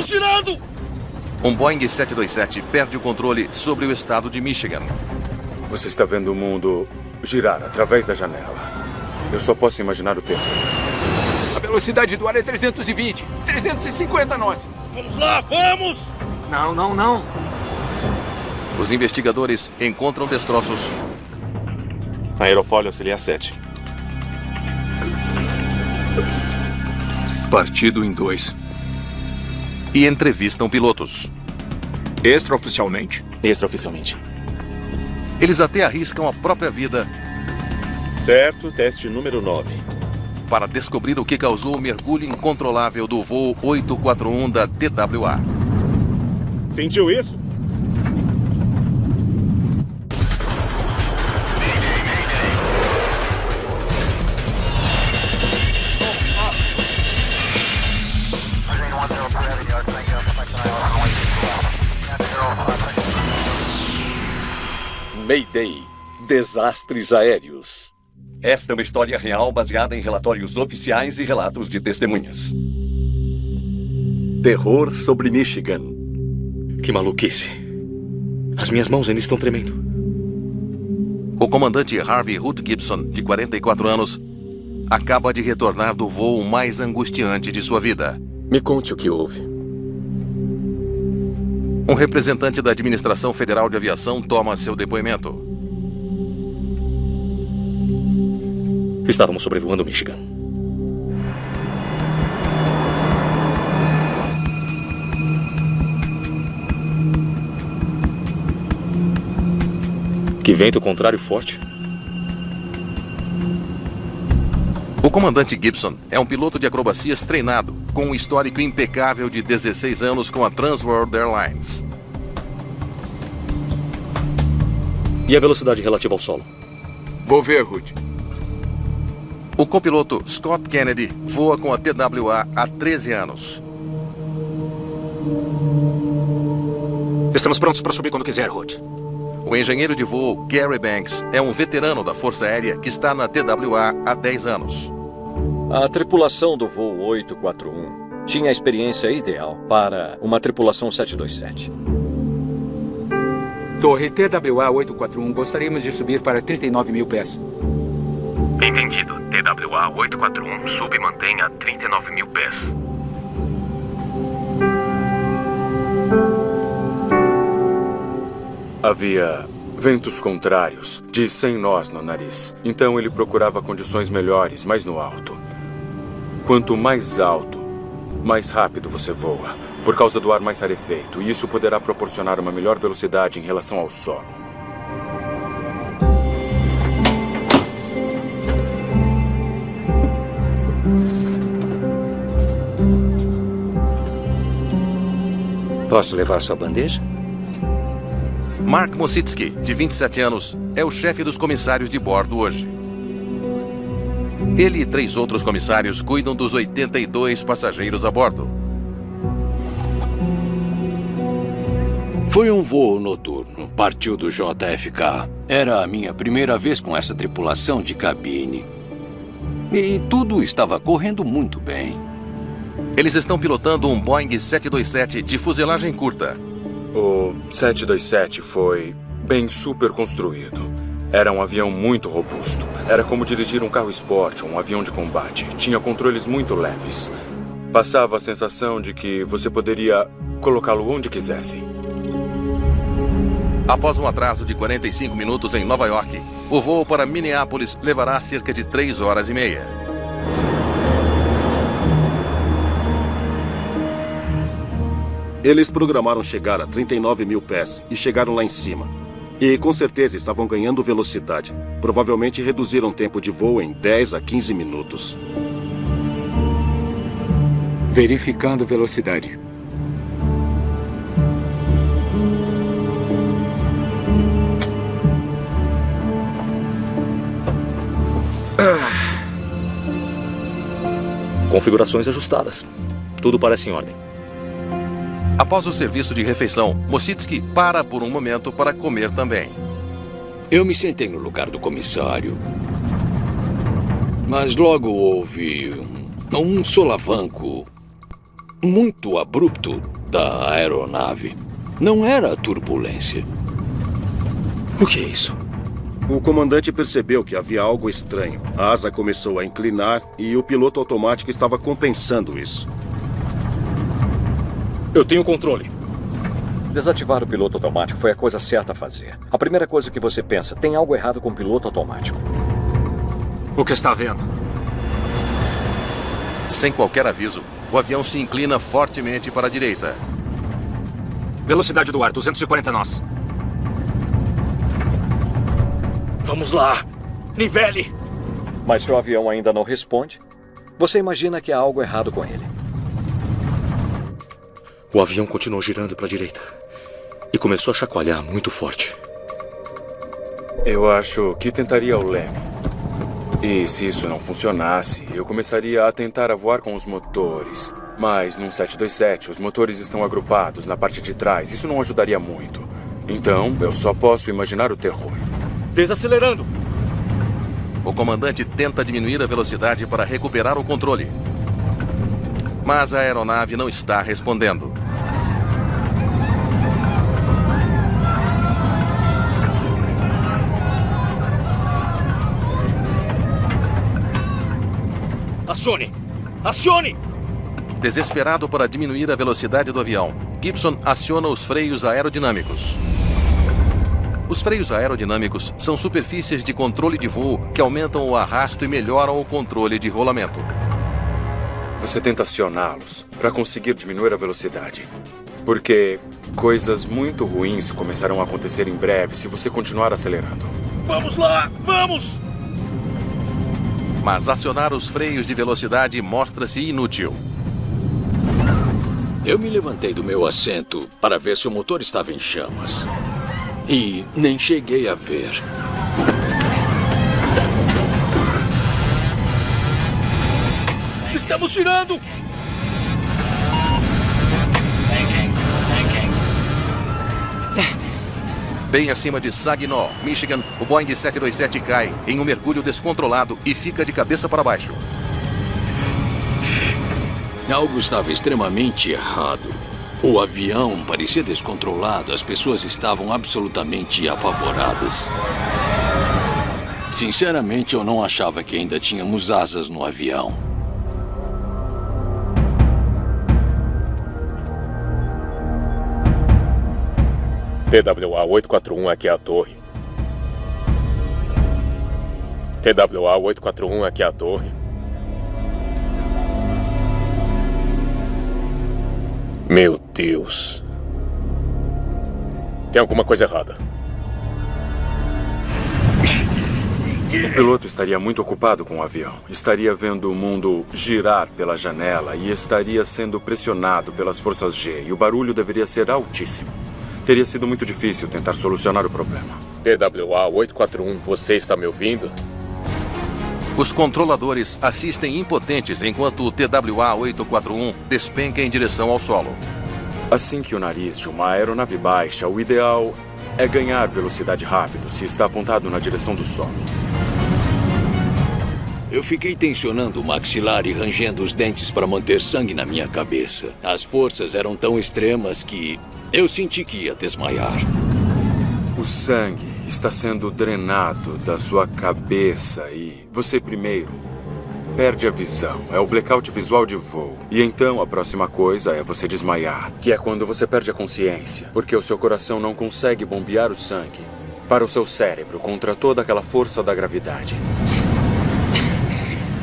Estamos girando! Um Boeing 727 perde o controle sobre o estado de Michigan. Você está vendo o mundo girar através da janela. Eu só posso imaginar o tempo. A velocidade do ar é 320. 350 nós. Vamos lá, vamos! Não. Os investigadores encontram destroços Aerofólio auxiliar 7. Partido em 2. e entrevistam pilotos. Extraoficialmente? Extraoficialmente. Eles até arriscam a própria vida Certo, teste número 9. para descobrir o que causou o mergulho incontrolável do voo 841 da TWA. Sentiu isso? Mayday. Desastres aéreos. Esta é uma história real baseada em relatórios oficiais e relatos de testemunhas. Terror sobre Michigan. Que maluquice. As minhas mãos ainda estão tremendo. O comandante Harvey Hood Gibson, de 44 anos, acaba de retornar do voo mais angustiante de sua vida. Me conte o que houve. Um representante da Administração Federal de Aviação toma seu depoimento. Estávamos sobrevoando Michigan. Que vento contrário forte. O comandante Gibson é um piloto de acrobacias treinado, com um histórico impecável de 16 anos com a Trans World Airlines. E a velocidade relativa ao solo? Vou ver, Hood. O copiloto Scott Kennedy voa com a TWA há 13 anos. Estamos prontos para subir quando quiser, Hood. O engenheiro de voo Gary Banks é um veterano da Força Aérea que está na TWA há 10 anos. A tripulação do voo 841 tinha a experiência ideal para uma tripulação 727. Torre TWA 841, gostaríamos de subir para 39 mil pés. Entendido. TWA 841 sub e mantém a 39 mil pés. Havia ventos contrários, de 100 nós no nariz. Então ele procurava condições melhores, mais no alto. Quanto mais alto, mais rápido você voa, por causa do ar mais rarefeito, e isso poderá proporcionar uma melhor velocidade em relação ao solo. Posso levar sua bandeja? Mark Mositsky, de 27 anos, é o chefe dos comissários de bordo hoje. Ele e 3 outros comissários cuidam dos 82 passageiros a bordo. Foi um voo noturno. Partiu do JFK. Era a minha primeira vez com essa tripulação de cabine. E tudo estava correndo muito bem. Eles estão pilotando um Boeing 727 de fuselagem curta. O 727 foi bem super construído. Era um avião muito robusto. Era como dirigir um carro esporte, um avião de combate. Tinha controles muito leves. Passava a sensação de que você poderia colocá-lo onde quisesse. Após um atraso de 45 minutos em Nova York, o voo para Minneapolis levará cerca de 3 horas e meia. Eles programaram chegar a 39 mil pés e chegaram lá em cima. E com certeza estavam ganhando velocidade. Provavelmente reduziram o tempo de voo em 10 a 15 minutos. Verificando velocidade. Configurações ajustadas. Tudo parece em ordem. Após o serviço de refeição, Mositsky para por um momento para comer também. Eu me sentei no lugar do comissário. Mas logo houve um solavanco. muito abrupto da aeronave. Não era turbulência. O que é isso? O comandante percebeu que havia algo estranho. A asa começou a inclinar e o piloto automático estava compensando isso. Eu tenho controle. Desativar o piloto automático foi a coisa certa a fazer. A primeira coisa que você pensa, tem algo errado com o piloto automático. O que está vendo? Sem qualquer aviso, o avião se inclina fortemente para a direita. Velocidade do ar, 240 nós. Vamos lá. Nivele. Mas se o avião ainda não responde, você imagina que há algo errado com ele. O avião continuou girando para a direita e começou a chacoalhar muito forte. Eu acho que tentaria o leme. E se isso não funcionasse, eu começaria a tentar a voar com os motores. Mas num 727, os motores estão agrupados na parte de trás. Isso não ajudaria muito. Então, eu só posso imaginar o terror. Desacelerando. O comandante tenta diminuir a velocidade para recuperar o controle. Mas a aeronave não está respondendo. Acione! Acione! Desesperado para diminuir a velocidade do avião, Gibson aciona os freios aerodinâmicos. Os freios aerodinâmicos são superfícies de controle de voo que aumentam o arrasto e melhoram o controle de rolamento. Você tenta acioná-los para conseguir diminuir a velocidade. Porque coisas muito ruins começarão a acontecer em breve se você continuar acelerando. Vamos lá! Vamos! Mas acionar os freios de velocidade mostra-se inútil. Eu me levantei do meu assento para ver se o motor estava em chamas. E nem cheguei a ver. Estamos girando! Bem acima de Saginaw, Michigan, o Boeing 727 cai em um mergulho descontrolado e fica de cabeça para baixo. Algo estava extremamente errado. O avião parecia descontrolado, as pessoas estavam absolutamente apavoradas. Sinceramente, eu não achava que ainda tínhamos asas no avião. TWA 841, aqui é a torre. TWA 841, aqui é a torre. Meu Deus. Tem alguma coisa errada. O piloto estaria muito ocupado com o avião. Estaria vendo o mundo girar pela janela e estaria sendo pressionado pelas forças G. E o barulho deveria ser altíssimo. Teria sido muito difícil tentar solucionar o problema. TWA 841, você está me ouvindo? Os controladores assistem impotentes enquanto o TWA 841 despenca em direção ao solo. Assim que o nariz de uma aeronave baixa, o ideal é ganhar velocidade rápido se está apontado na direção do solo. Eu fiquei tensionando o maxilar e rangendo os dentes para manter sangue na minha cabeça. As forças eram tão extremas que eu senti que ia desmaiar. O sangue está sendo drenado da sua cabeça e você primeiro perde a visão. É o blackout visual de voo. E então a próxima coisa é você desmaiar, que é quando você perde a consciência, porque o seu coração não consegue bombear o sangue para o seu cérebro contra toda aquela força da gravidade.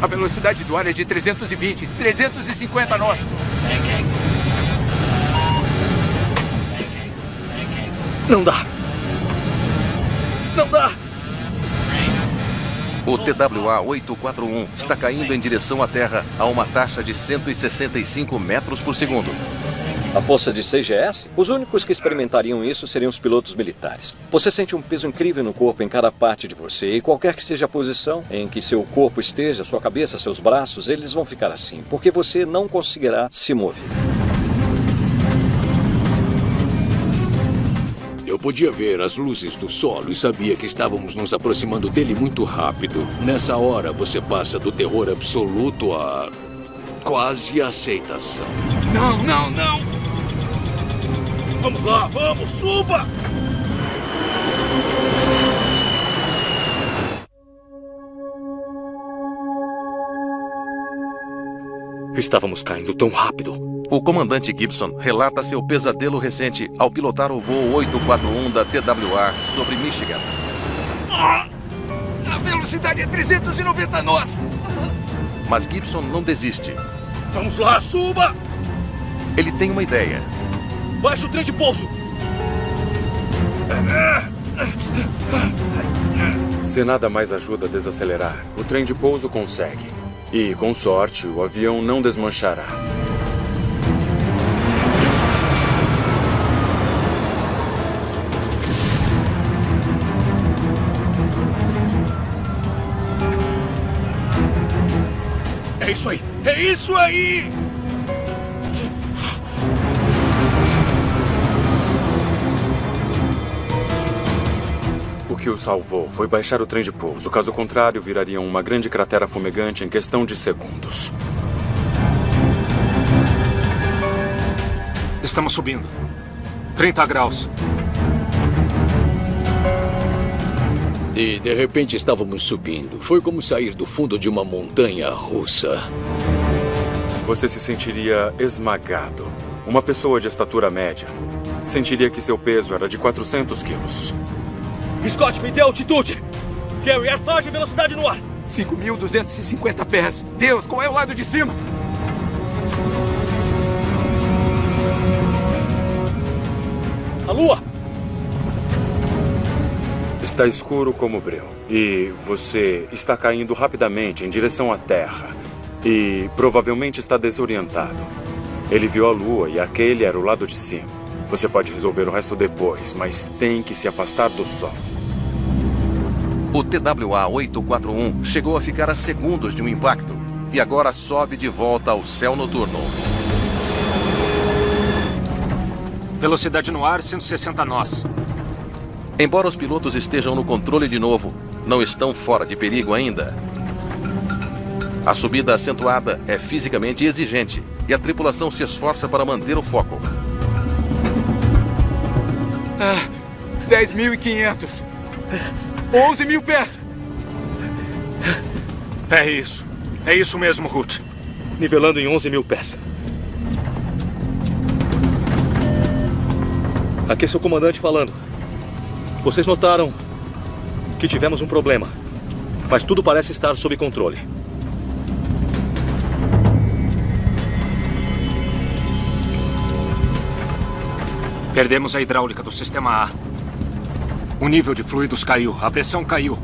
A velocidade do ar é de 320, 350 nós. Não dá. Não dá. O TWA 841 está caindo em direção à Terra a uma taxa de 165 metros por segundo. A força de CGS? Os únicos que experimentariam isso seriam os pilotos militares. Você sente um peso incrível no corpo em cada parte de você, e qualquer que seja a posição em que seu corpo esteja, sua cabeça, seus braços, eles vão ficar assim, porque você não conseguirá se mover. Eu podia ver as luzes do solo e sabia que estávamos nos aproximando dele muito rápido. Nessa hora, você passa do terror absoluto a quase aceitação. Não, não, não! Vamos lá, vamos, suba! Estávamos caindo tão rápido. O comandante Gibson relata seu pesadelo recente ao pilotar o voo 841 da TWA sobre Michigan. A velocidade é 390 nós! Mas Gibson não desiste. Vamos lá, suba! Ele tem uma ideia. Baixa o trem de pouso! Se nada mais ajuda a desacelerar, o trem de pouso consegue. E, com sorte, o avião não desmanchará. É isso aí! É isso aí! O que o salvou foi baixar o trem de pouso. Caso contrário, viraria uma grande cratera fumegante em questão de segundos. Estamos subindo. 30 graus. E de repente estávamos subindo. Foi como sair do fundo de uma montanha russa. Você se sentiria esmagado. Uma pessoa de estatura média sentiria que seu peso era de 400 quilos. Scott, me dê altitude! Gary, airfagem e velocidade no ar! 5.250 pés. Deus, qual é o lado de cima? A lua! Está escuro como breu. E você está caindo rapidamente em direção à Terra. E provavelmente está desorientado. Ele viu a lua e aquele era o lado de cima. Você pode resolver o resto depois, mas tem que se afastar do Sol. O TWA 841 chegou a ficar a segundos de um impacto e agora sobe de volta ao céu noturno. Velocidade no ar, 160 nós. Embora os pilotos estejam no controle de novo, não estão fora de perigo ainda. A subida acentuada é fisicamente exigente e a tripulação se esforça para manter o foco. 10.500. 11.000 pés. É isso. É isso mesmo, Ruth. Nivelando em 11.000 pés. Aqui é seu comandante falando. Vocês notaram que tivemos um problema, mas tudo parece estar sob controle. Perdemos a hidráulica do sistema A. O nível de fluidos caiu, a pressão caiu.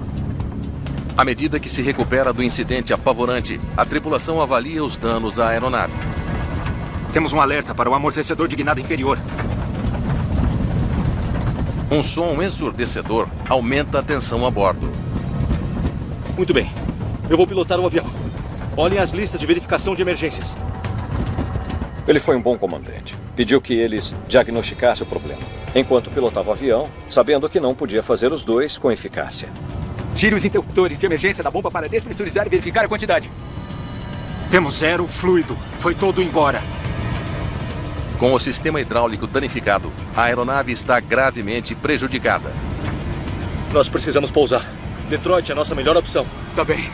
À medida que se recupera do incidente apavorante, a tripulação avalia os danos à aeronave. Temos um alerta para o amortecedor de guinada inferior. Um som ensurdecedor aumenta a tensão a bordo. Muito bem. Eu vou pilotar o avião. Olhem as listas de verificação de emergências. Ele foi um bom comandante. Pediu que eles diagnosticassem o problema, enquanto pilotava o avião, sabendo que não podia fazer os dois com eficácia. Tire os interruptores de emergência da bomba para despressurizar e verificar a quantidade. Temos 0 fluido. Foi todo embora. Com o sistema hidráulico danificado, a aeronave está gravemente prejudicada. Nós precisamos pousar. Detroit é a nossa melhor opção. Está bem.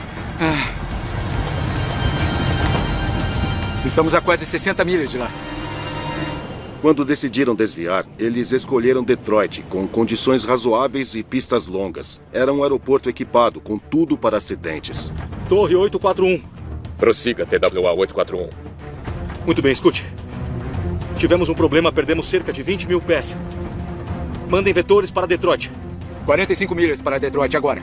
Estamos a quase 60 milhas de lá. Quando decidiram desviar, eles escolheram Detroit, com condições razoáveis e pistas longas. Era um aeroporto equipado, com tudo para acidentes. Torre 841. Prossiga, TWA 841. Muito bem, escute. Tivemos um problema, perdemos cerca de 20.000 pés. Mandem vetores para Detroit. 45 milhas para Detroit agora.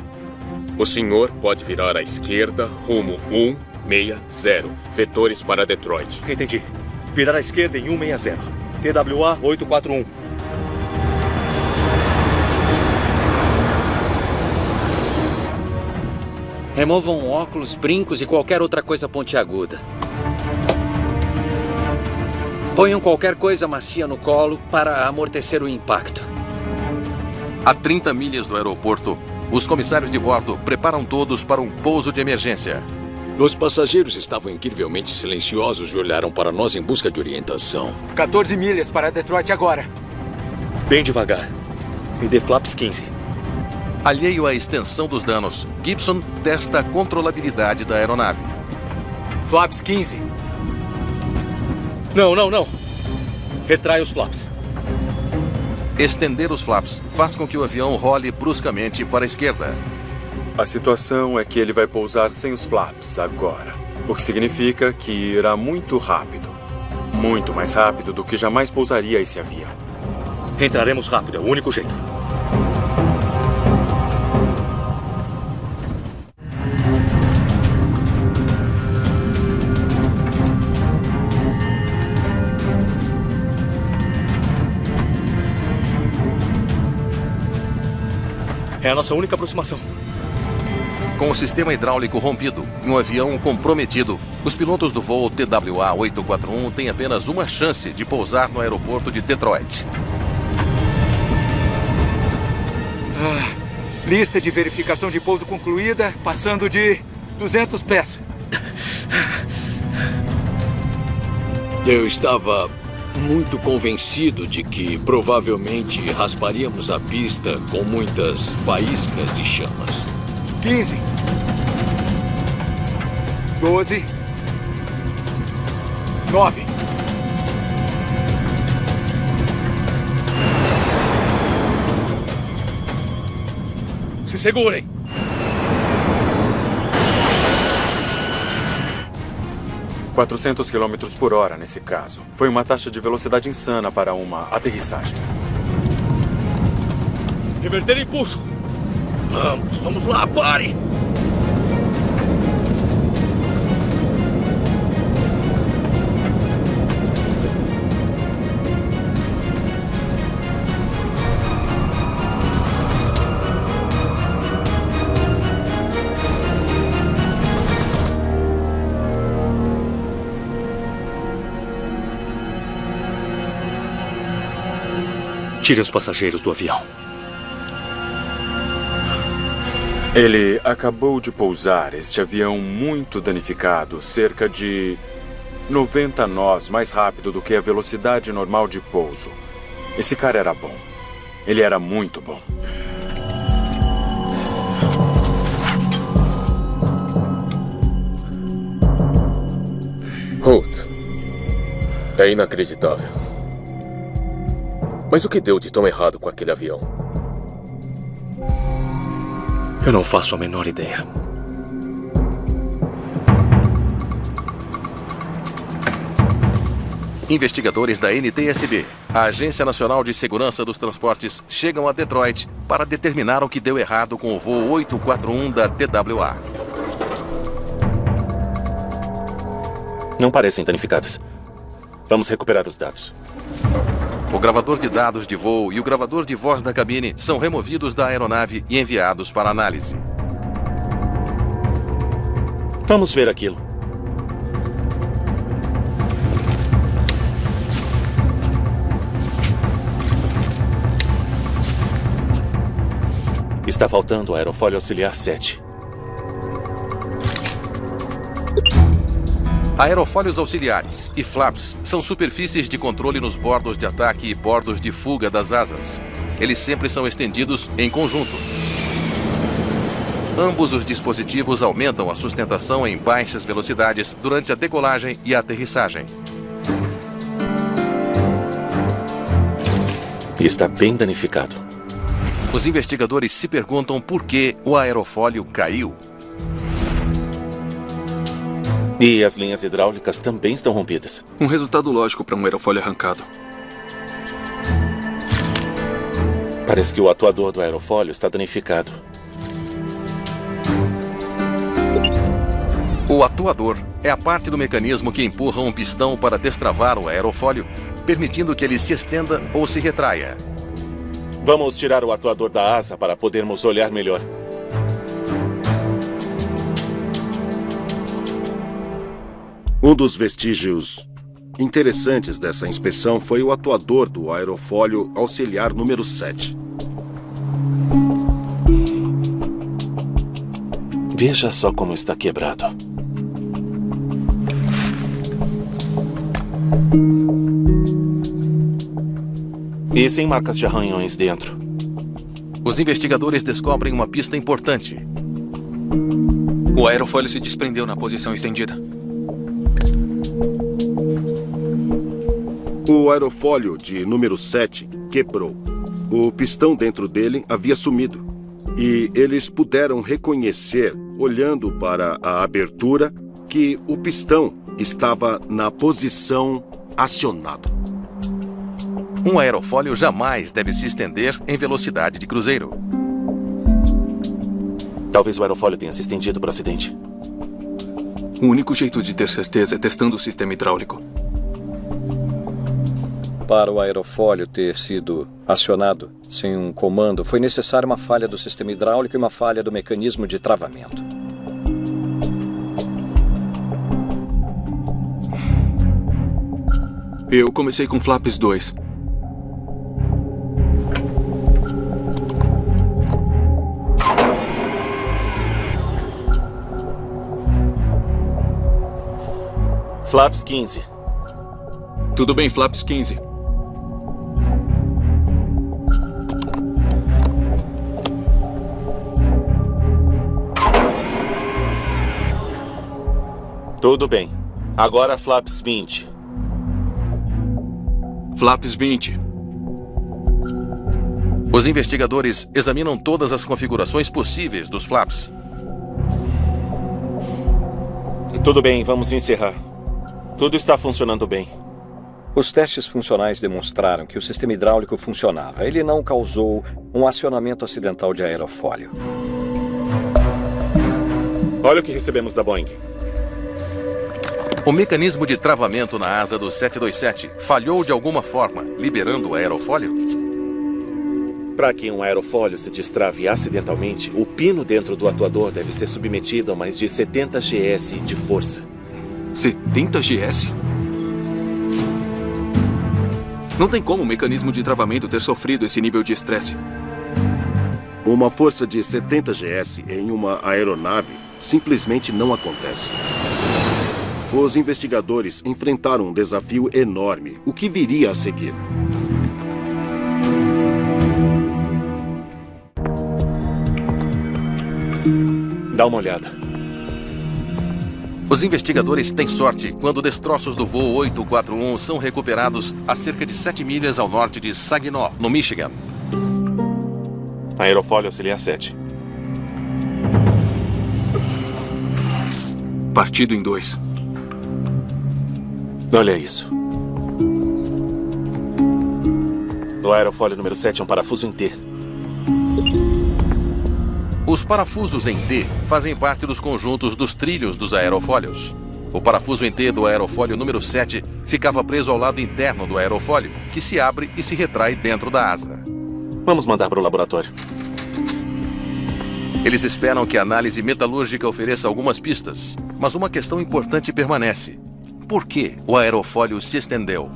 O senhor pode virar à esquerda, rumo 160. Vetores para Detroit. Entendi. Virar à esquerda em 160. TWA 841. Removam óculos, brincos e qualquer outra coisa pontiaguda. Ponham qualquer coisa macia no colo para amortecer o impacto. A 30 milhas do aeroporto, os comissários de bordo preparam todos para um pouso de emergência. Os passageiros estavam incrivelmente silenciosos e olharam para nós em busca de orientação. 14 milhas para Detroit agora. Bem devagar. Me dê flaps 15. Alheio à extensão dos danos, Gibson testa a controlabilidade da aeronave. Flaps 15. Não. Retrai os flaps. Estender os flaps faz com que o avião role bruscamente para a esquerda. A situação é que ele vai pousar sem os flaps agora. O que significa que irá muito rápido. Muito mais rápido do que jamais pousaria esse avião. Entraremos rápido, é o único jeito. É a nossa única aproximação. Com o sistema hidráulico rompido e um avião comprometido, os pilotos do voo TWA-841 têm apenas uma chance de pousar no aeroporto de Detroit. Lista de verificação de pouso concluída, passando de 200 pés. Eu estava muito convencido de que provavelmente rasparíamos a pista com muitas faíscas e chamas. 15. 12. 9. Se segurem. ...400 km por hora nesse caso. Foi uma taxa de velocidade insana para uma aterrissagem. Reverter impulso. Vamos lá, pare! Tire os passageiros do avião. Ele acabou de pousar este avião muito danificado, cerca de 90 nós mais rápido do que a velocidade normal de pouso. Esse cara era bom. Ele era muito bom. Holt, é inacreditável. Mas o que deu de tão errado com aquele avião? Eu não faço a menor ideia. Investigadores da NTSB, a Agência Nacional de Segurança dos Transportes, chegam a Detroit para determinar o que deu errado com o voo 841 da TWA. Não parecem danificadas. Vamos recuperar os dados. O gravador de dados de voo e o gravador de voz da cabine são removidos da aeronave e enviados para análise. Vamos ver aquilo. Está faltando o aerofólio auxiliar 7. Aerofólios auxiliares e flaps são superfícies de controle nos bordos de ataque e bordos de fuga das asas. Eles sempre são estendidos em conjunto. Ambos os dispositivos aumentam a sustentação em baixas velocidades durante a decolagem e a aterrissagem. Está bem danificado. Os investigadores se perguntam por que o aerofólio caiu. E as linhas hidráulicas também estão rompidas. Um resultado lógico para um aerofólio arrancado. Parece que o atuador do aerofólio está danificado. O atuador é a parte do mecanismo que empurra um pistão para destravar o aerofólio, permitindo que ele se estenda ou se retraia. Vamos tirar o atuador da asa para podermos olhar melhor. Um dos vestígios interessantes dessa inspeção foi o atuador do aerofólio auxiliar número 7. Veja só como está quebrado. E sem marcas de arranhões dentro. Os investigadores descobrem uma pista importante. O aerofólio se desprendeu na posição estendida. O aerofólio de número 7 quebrou. O pistão dentro dele havia sumido. E eles puderam reconhecer, olhando para a abertura, que o pistão estava na posição acionado. Um aerofólio jamais deve se estender em velocidade de cruzeiro. Talvez o aerofólio tenha se estendido para o acidente. O único jeito de ter certeza é testando o sistema hidráulico. Para o aerofólio ter sido acionado sem um comando, foi necessária uma falha do sistema hidráulico e uma falha do mecanismo de travamento. Eu comecei com Flaps 2. Flaps 15. Tudo bem, Flaps 15. Tudo bem. Agora Flaps 20. Flaps 20. Os investigadores examinam todas as configurações possíveis dos flaps. Tudo bem, vamos encerrar. Tudo está funcionando bem. Os testes funcionais demonstraram que o sistema hidráulico funcionava. Ele não causou um acionamento acidental de aerofólio. Olha o que recebemos da Boeing. O mecanismo de travamento na asa do 727 falhou de alguma forma, liberando o aerofólio? Para que um aerofólio se destrave acidentalmente, o pino dentro do atuador deve ser submetido a mais de 70 GS de força. 70 GS? Não tem como o mecanismo de travamento ter sofrido esse nível de estresse. Uma força de 70 GS em uma aeronave simplesmente não acontece. Os investigadores enfrentaram um desafio enorme. O que viria a seguir? Dá uma olhada. Os investigadores têm sorte quando destroços do voo 841 são recuperados a cerca de 7 milhas ao norte de Saginaw, no Michigan. Aerofólio auxiliar 7. Partido em 2. Olha isso. No aerofólio número 7 é um parafuso em T. Os parafusos em T fazem parte dos conjuntos dos trilhos dos aerofólios. O parafuso em T do aerofólio número 7 ficava preso ao lado interno do aerofólio, que se abre e se retrai dentro da asa. Vamos mandar para o laboratório. Eles esperam que a análise metalúrgica ofereça algumas pistas, mas uma questão importante permanece. Por que o aerofólio se estendeu?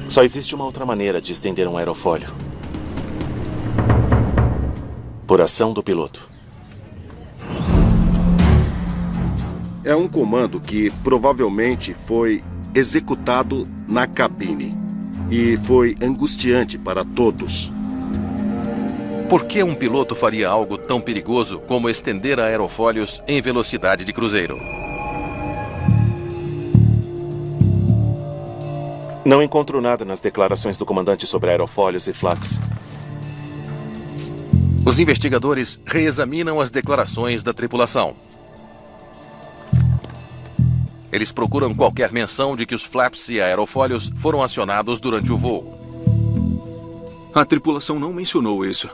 Só existe uma outra maneira de estender um aerofólio. Por ação do piloto. É um comando que provavelmente foi executado na cabine. E foi angustiante para todos. Por que um piloto faria algo tão perigoso como estender aerofólios em velocidade de cruzeiro? Não encontro nada nas declarações do comandante sobre aerofólios e flaps. Os investigadores reexaminam as declarações da tripulação. Eles procuram qualquer menção de que os flaps e aerofólios foram acionados durante o voo. A tripulação não mencionou isso.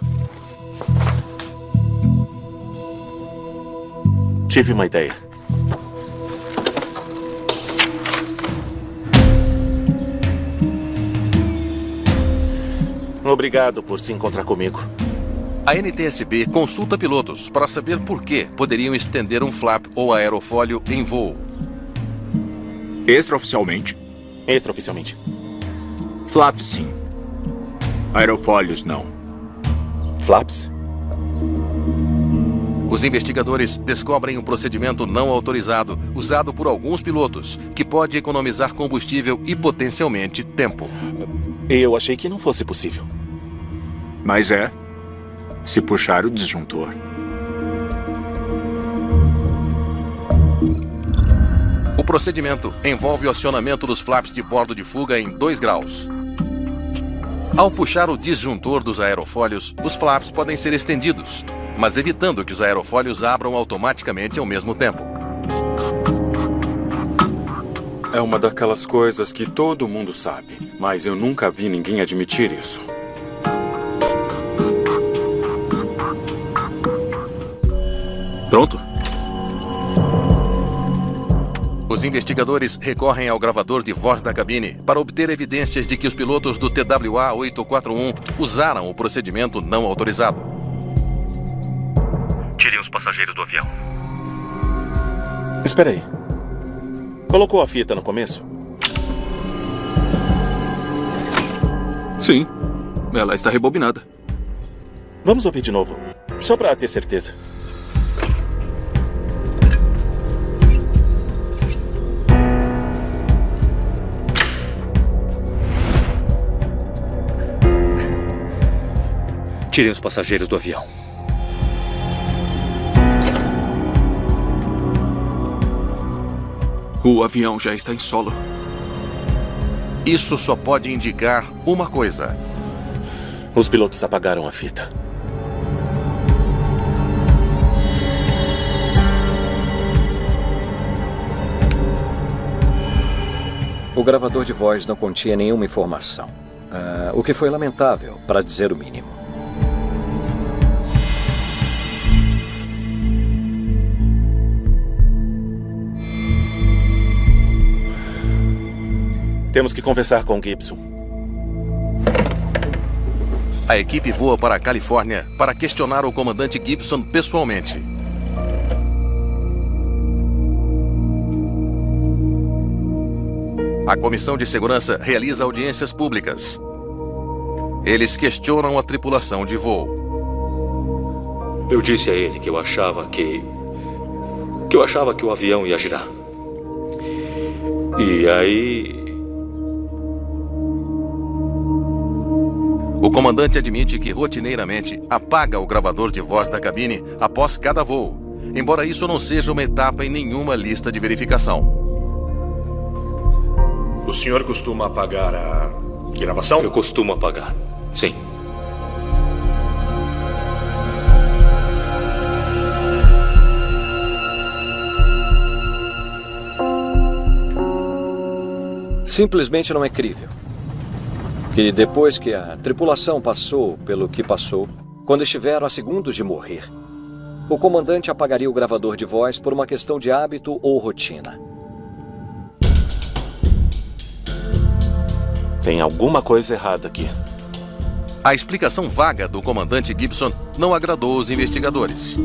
Tive uma ideia. Obrigado por se encontrar comigo. A NTSB consulta pilotos para saber por que poderiam estender um flap ou aerofólio em voo. Extraoficialmente? Extraoficialmente. Flaps, sim. Aerofólios, não. Flaps? Os investigadores descobrem um procedimento não autorizado, usado por alguns pilotos, que pode economizar combustível e potencialmente tempo. Eu achei que não fosse possível. Mas é, se puxar o disjuntor. O procedimento envolve o acionamento dos flaps de bordo de fuga em 2 graus. Ao puxar o disjuntor dos aerofólios, os flaps podem ser estendidos, mas evitando que os aerofólios abram automaticamente ao mesmo tempo. É uma daquelas coisas que todo mundo sabe, mas eu nunca vi ninguém admitir isso. Pronto? Os investigadores recorrem ao gravador de voz da cabine para obter evidências de que os pilotos do TWA-841 usaram o procedimento não autorizado. Tirem os passageiros do avião. Espera aí. Colocou a fita no começo? Sim. Ela está rebobinada. Vamos ouvir de novo, só para ter certeza. Tirem os passageiros do avião. O avião já está em solo. Isso só pode indicar uma coisa. Os pilotos apagaram a fita. O gravador de voz não continha nenhuma informação. O que foi lamentável, para dizer o mínimo. Temos que conversar com Gibson. A equipe voa para a Califórnia para questionar o comandante Gibson pessoalmente. A Comissão de Segurança realiza audiências públicas. Eles questionam a tripulação de voo. Eu disse a ele que eu achava que o avião ia girar. E aí... O comandante admite que rotineiramente apaga o gravador de voz da cabine após cada voo, embora isso não seja uma etapa em nenhuma lista de verificação. O senhor costuma apagar a gravação? Eu costumo apagar, sim. Simplesmente não é crível que depois que a tripulação passou pelo que passou, quando estiveram a segundos de morrer, o comandante apagaria o gravador de voz por uma questão de hábito ou rotina. Tem alguma coisa errada aqui. A explicação vaga do comandante Gibson não agradou os investigadores.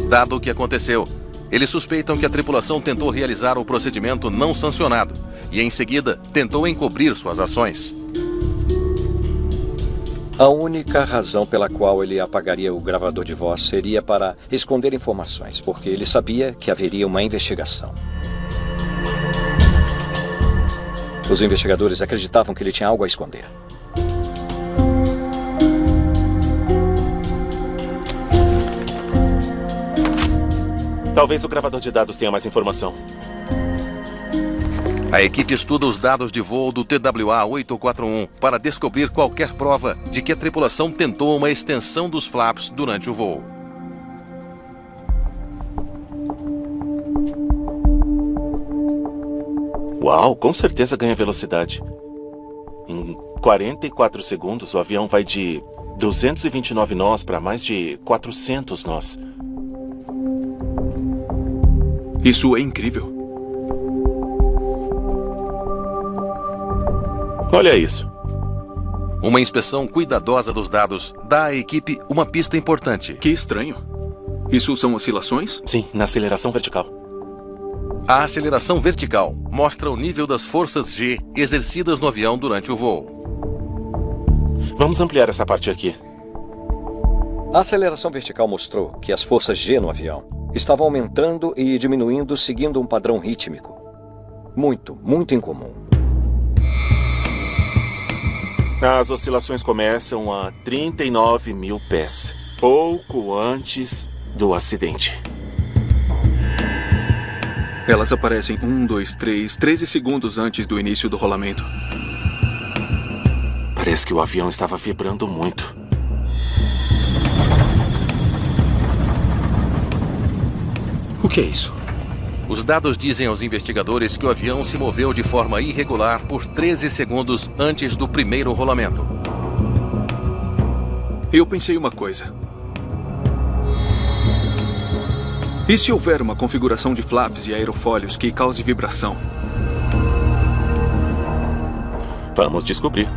Dado o que aconteceu, eles suspeitam que a tripulação tentou realizar o procedimento não sancionado e, em seguida, tentou encobrir suas ações. A única razão pela qual ele apagaria o gravador de voz seria para esconder informações, porque ele sabia que haveria uma investigação. Os investigadores acreditavam que ele tinha algo a esconder. Talvez o gravador de dados tenha mais informação. A equipe estuda os dados de voo do TWA-841 para descobrir qualquer prova de que a tripulação tentou uma extensão dos flaps durante o voo. Uau, com certeza ganha velocidade. Em 44 segundos, o avião vai de 229 nós para mais de 400 nós. Isso é incrível. Olha isso. Uma inspeção cuidadosa dos dados dá à equipe uma pista importante. Que estranho. Isso são oscilações? Sim, na aceleração vertical. A aceleração vertical mostra o nível das forças G exercidas no avião durante o voo. Vamos ampliar essa parte aqui. A aceleração vertical mostrou que as forças G no avião estavam aumentando e diminuindo seguindo um padrão rítmico. Muito, muito incomum. As oscilações começam a 39 mil pés, pouco antes do acidente. Elas aparecem 1, 2, 3, 13 segundos antes do início do rolamento. Parece que o avião estava vibrando muito. O que é isso? Os dados dizem aos investigadores que o avião se moveu de forma irregular por 13 segundos antes do primeiro rolamento. Eu pensei uma coisa. E se houver uma configuração de flaps e aerofólios que cause vibração? Vamos descobrir.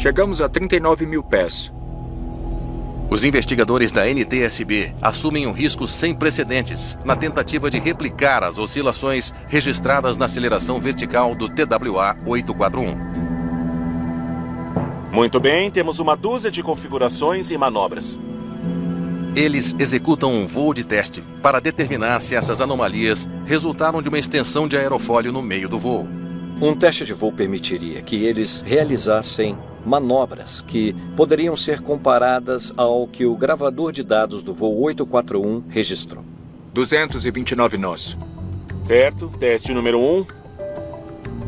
Chegamos a 39 mil pés. Os investigadores da NTSB assumem um risco sem precedentes na tentativa de replicar as oscilações registradas na aceleração vertical do TWA-841. Muito bem, temos uma dúzia de configurações e manobras. Eles executam um voo de teste para determinar se essas anomalias resultaram de uma extensão de aerofólio no meio do voo. Um teste de voo permitiria que eles realizassem manobras que poderiam ser comparadas ao que o gravador de dados do voo 841 registrou. 229 nós. Certo, teste número 1.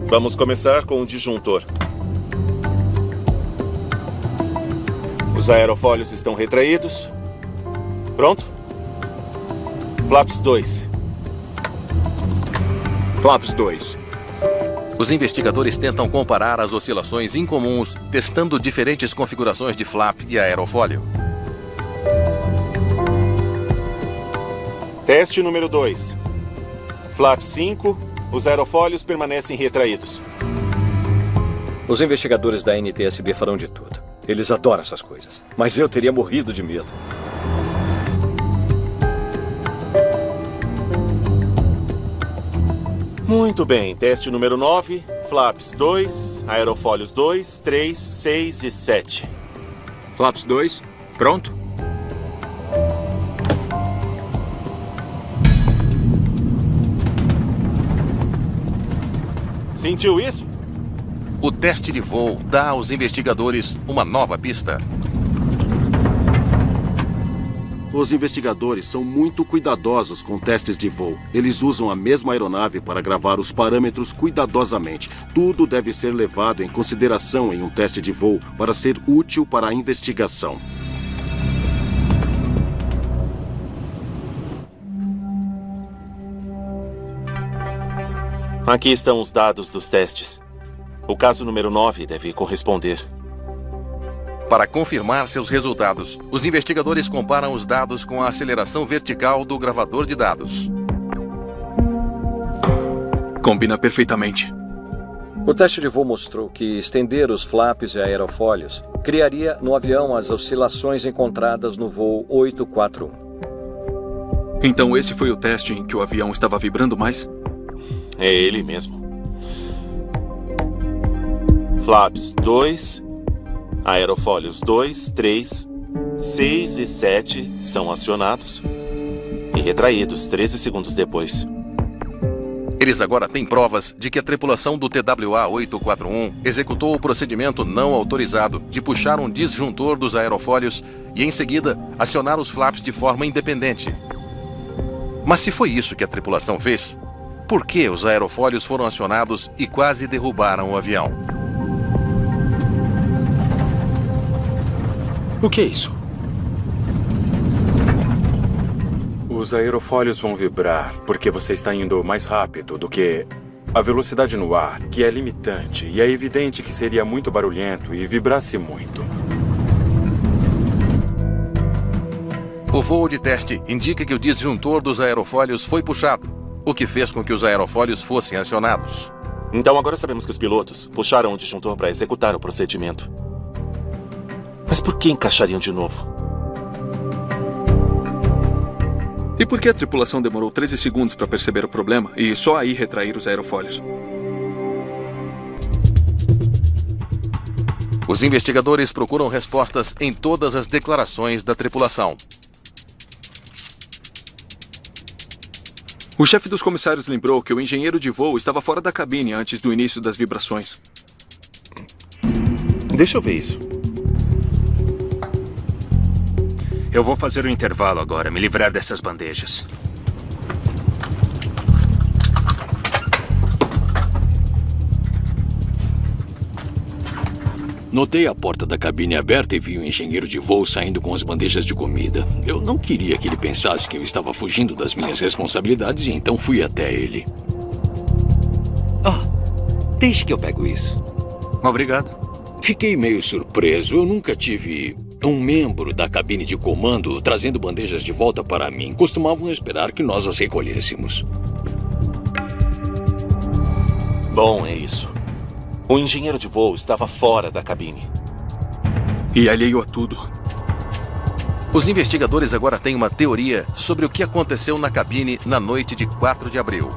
Vamos começar com o disjuntor. Os aerofólios estão retraídos. Pronto? Flaps 2. Flaps 2. Os investigadores tentam comparar as oscilações incomuns, testando diferentes configurações de flap e aerofólio. Teste número 2. Flap 5, os aerofólios permanecem retraídos. Os investigadores da NTSB farão de tudo. Eles adoram essas coisas. Mas eu teria morrido de medo. Muito bem, teste número 9, flaps 2, aerofólios 2, 3, 6 e 7. Flaps 2, pronto? Sentiu isso? O teste de voo dá aos investigadores uma nova pista. Os investigadores são muito cuidadosos com testes de voo. Eles usam a mesma aeronave para gravar os parâmetros cuidadosamente. Tudo deve ser levado em consideração em um teste de voo para ser útil para a investigação. Aqui estão os dados dos testes. O caso número 9 deve corresponder. Para confirmar seus resultados, os investigadores comparam os dados com a aceleração vertical do gravador de dados. Combina perfeitamente. O teste de voo mostrou que estender os flaps e aerofólios criaria no avião as oscilações encontradas no voo 841. Então esse foi o teste em que o avião estava vibrando mais? É ele mesmo. Flaps 2, aerofólios 2, 3, 6 e 7 são acionados e retraídos 13 segundos depois. Eles agora têm provas de que a tripulação do TWA-841 executou o procedimento não autorizado de puxar um disjuntor dos aerofólios e, em seguida, acionar os flaps de forma independente. Mas se foi isso que a tripulação fez, por que os aerofólios foram acionados e quase derrubaram o avião? O que é isso? Os aerofólios vão vibrar porque você está indo mais rápido do que a velocidade no ar, que é limitante, e é evidente que seria muito barulhento e vibrasse muito. O voo de teste indica que o disjuntor dos aerofólios foi puxado, o que fez com que os aerofólios fossem acionados. Então agora sabemos que os pilotos puxaram o disjuntor para executar o procedimento. Mas por que encaixariam de novo? E por que a tripulação demorou 13 segundos para perceber o problema e só aí retrair os aerofólios? Os investigadores procuram respostas em todas as declarações da tripulação. O chefe dos comissários lembrou que o engenheiro de voo estava fora da cabine antes do início das vibrações. Deixa eu ver isso. Eu vou fazer um intervalo agora, me livrar dessas bandejas. Notei a porta da cabine aberta e vi o engenheiro de voo saindo com as bandejas de comida. Eu não queria que ele pensasse que eu estava fugindo das minhas responsabilidades e então fui até ele. Deixe que eu pego isso. Obrigado. Fiquei meio surpreso. Eu nunca tive um membro da cabine de comando trazendo bandejas de volta para mim. Costumavam esperar que nós as recolhêssemos. Bom, é isso. O engenheiro de voo estava fora da cabine. E alheio a tudo. Os investigadores agora têm uma teoria sobre o que aconteceu na cabine na noite de 4 de abril.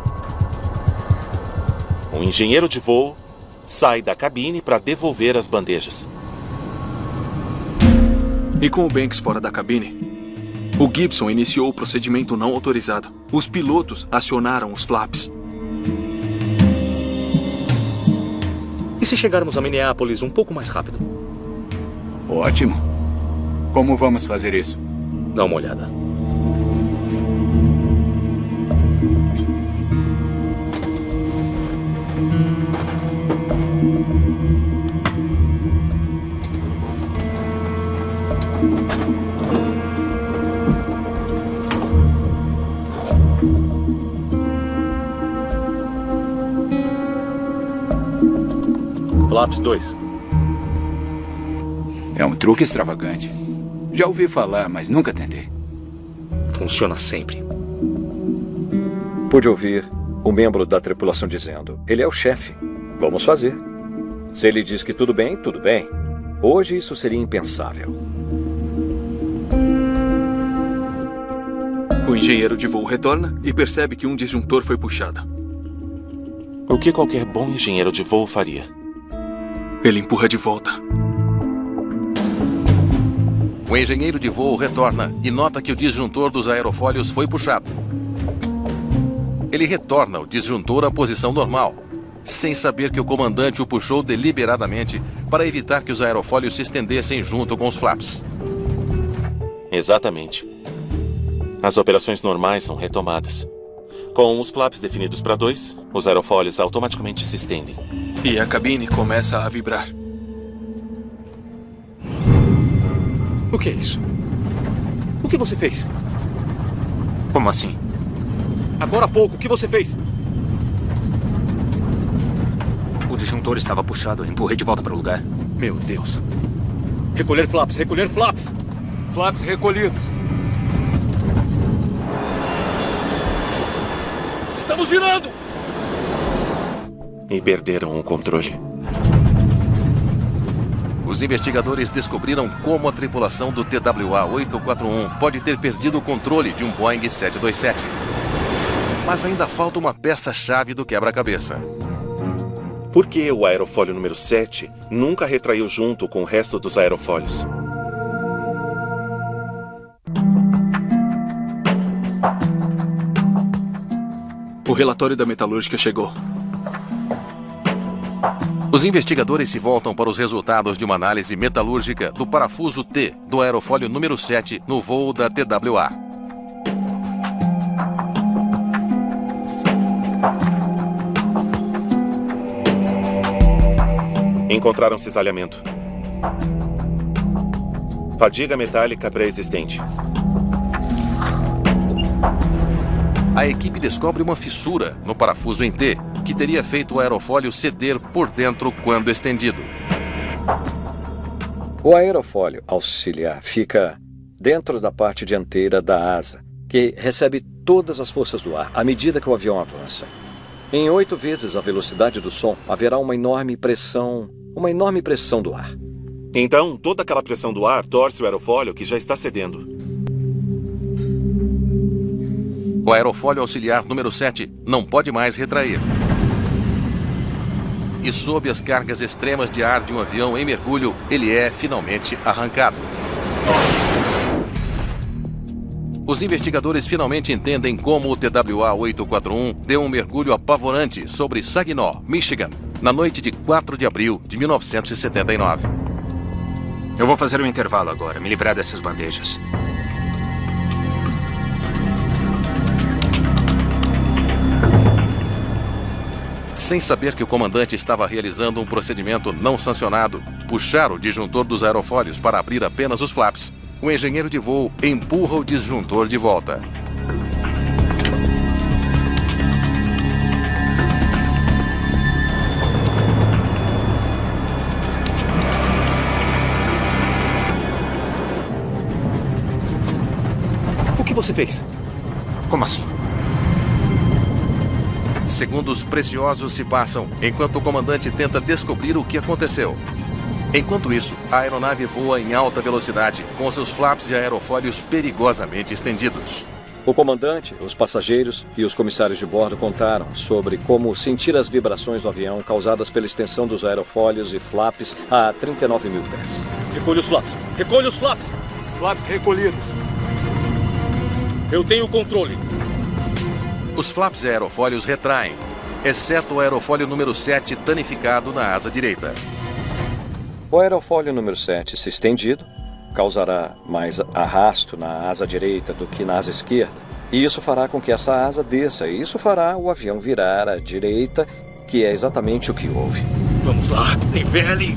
O engenheiro de voo sai da cabine para devolver as bandejas. E com o Banks fora da cabine, o Gibson iniciou o procedimento não autorizado. Os pilotos acionaram os flaps. E se chegarmos a Minneapolis um pouco mais rápido? Ótimo. Como vamos fazer isso? Dá uma olhada. Flaps 2. É um truque extravagante. Já ouvi falar, mas nunca tentei. Funciona sempre. Pude ouvir o membro da tripulação dizendo: ele é o chefe. Vamos fazer. Se ele diz que tudo bem, tudo bem. Hoje isso seria impensável. O engenheiro de voo retorna e percebe que um disjuntor foi puxado. O que qualquer bom engenheiro de voo faria? Ele empurra de volta. O engenheiro de voo retorna e nota que o disjuntor dos aerofólios foi puxado. Ele retorna o disjuntor à posição normal, sem saber que o comandante o puxou deliberadamente para evitar que os aerofólios se estendessem junto com os flaps. Exatamente. As operações normais são retomadas. Com os flaps definidos para 2, os aerofólios automaticamente se estendem. E a cabine começa a vibrar. O que é isso? O que você fez? Como assim? Agora há pouco, o que você fez? O disjuntor estava puxado, eu empurrei de volta para o lugar. Meu Deus. Recolher flaps, recolher flaps. Flaps recolhidos. Estamos girando! E perderam o controle. Os investigadores descobriram como a tripulação do TWA-841 pode ter perdido o controle de um Boeing 727. Mas ainda falta uma peça-chave do quebra-cabeça. Por que o aerofólio número 7 nunca retraiu junto com o resto dos aerofólios? O relatório da metalúrgica chegou. Os investigadores se voltam para os resultados de uma análise metalúrgica do parafuso T do aerofólio número 7 no voo da TWA. Encontraram cisalhamento. Fadiga metálica pré-existente. A equipe descobre uma fissura no parafuso em T, que teria feito o aerofólio ceder por dentro quando estendido. O aerofólio auxiliar fica dentro da parte dianteira da asa, que recebe todas as forças do ar à medida que o avião avança. Em 8 vezes a velocidade do som, haverá uma enorme pressão do ar. Então, toda aquela pressão do ar torce o aerofólio que já está cedendo. O aerofólio auxiliar número 7 não pode mais retrair. e sob as cargas extremas de ar de um avião em mergulho, ele é finalmente arrancado. Os investigadores finalmente entendem como o TWA-841 deu um mergulho apavorante sobre Saginaw, Michigan, na noite de 4 de abril de 1979. Eu vou fazer um intervalo agora, me livrar dessas bandejas. Sem saber que o comandante estava realizando um procedimento não sancionado, puxar o disjuntor dos aerofólios para abrir apenas os flaps, o engenheiro de voo empurra o disjuntor de volta. O que você fez? Como assim? Segundos preciosos se passam enquanto o comandante tenta descobrir o que aconteceu. Enquanto isso, a aeronave voa em alta velocidade, com seus flaps e aerofólios perigosamente estendidos. O comandante, os passageiros e os comissários de bordo contaram sobre como sentir as vibrações do avião causadas pela extensão dos aerofólios e flaps a 39 mil pés. Recolha os flaps! Recolha os flaps! Flaps recolhidos. Eu tenho o controle. Os flaps e aerofólios retraem, exceto o aerofólio número 7 danificado na asa direita. O aerofólio número 7, se estendido, causará mais arrasto na asa direita do que na asa esquerda. E isso fará com que essa asa desça, e isso fará o avião virar à direita, que é exatamente o que houve. Vamos lá, nivele!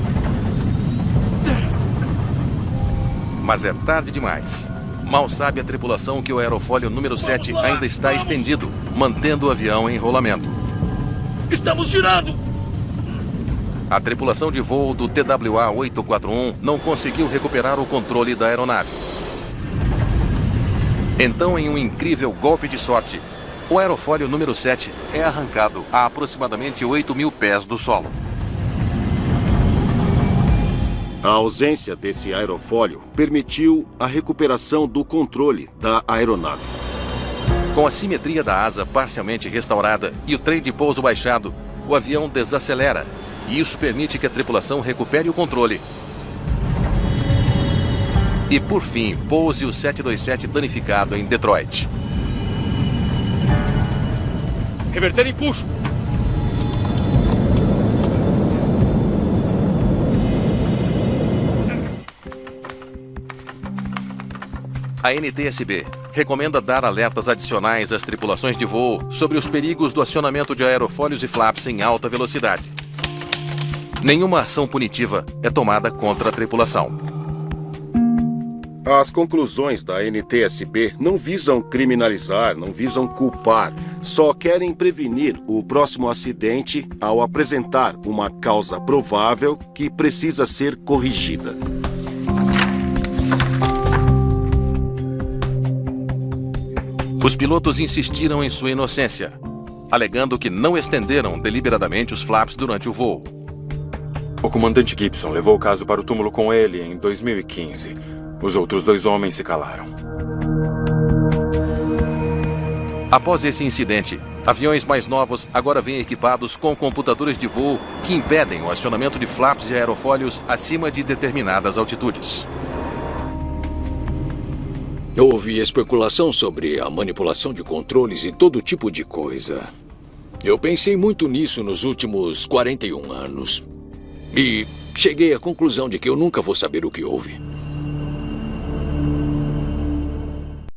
Mas é tarde demais. Mal sabe a tripulação que o aerofólio número 7 ainda está estendido, mantendo o avião em rolamento. Estamos girando! A tripulação de voo do TWA-841 não conseguiu recuperar o controle da aeronave. Então, em um incrível golpe de sorte, o aerofólio número 7 é arrancado a aproximadamente 8 mil pés do solo. A ausência desse aerofólio permitiu a recuperação do controle da aeronave. Com a simetria da asa parcialmente restaurada e o trem de pouso baixado, o avião desacelera. E isso permite que a tripulação recupere o controle. E, por fim, pouse o 727 danificado em Detroit. Reverter e puxo! A NTSB recomenda dar alertas adicionais às tripulações de voo sobre os perigos do acionamento de aerofólios e flaps em alta velocidade. Nenhuma ação punitiva é tomada contra a tripulação. As conclusões da NTSB não visam criminalizar, não visam culpar, só querem prevenir o próximo acidente ao apresentar uma causa provável que precisa ser corrigida. Os pilotos insistiram em sua inocência, alegando que não estenderam deliberadamente os flaps durante o voo. O comandante Gibson levou o caso para o túmulo com ele em 2015. Os outros 2 homens se calaram. Após esse incidente, aviões mais novos agora vêm equipados com computadores de voo que impedem o acionamento de flaps e aerofólios acima de determinadas altitudes. Houve especulação sobre a manipulação de controles e todo tipo de coisa. Eu pensei muito nisso nos últimos 41 anos. E cheguei à conclusão de que eu nunca vou saber o que houve.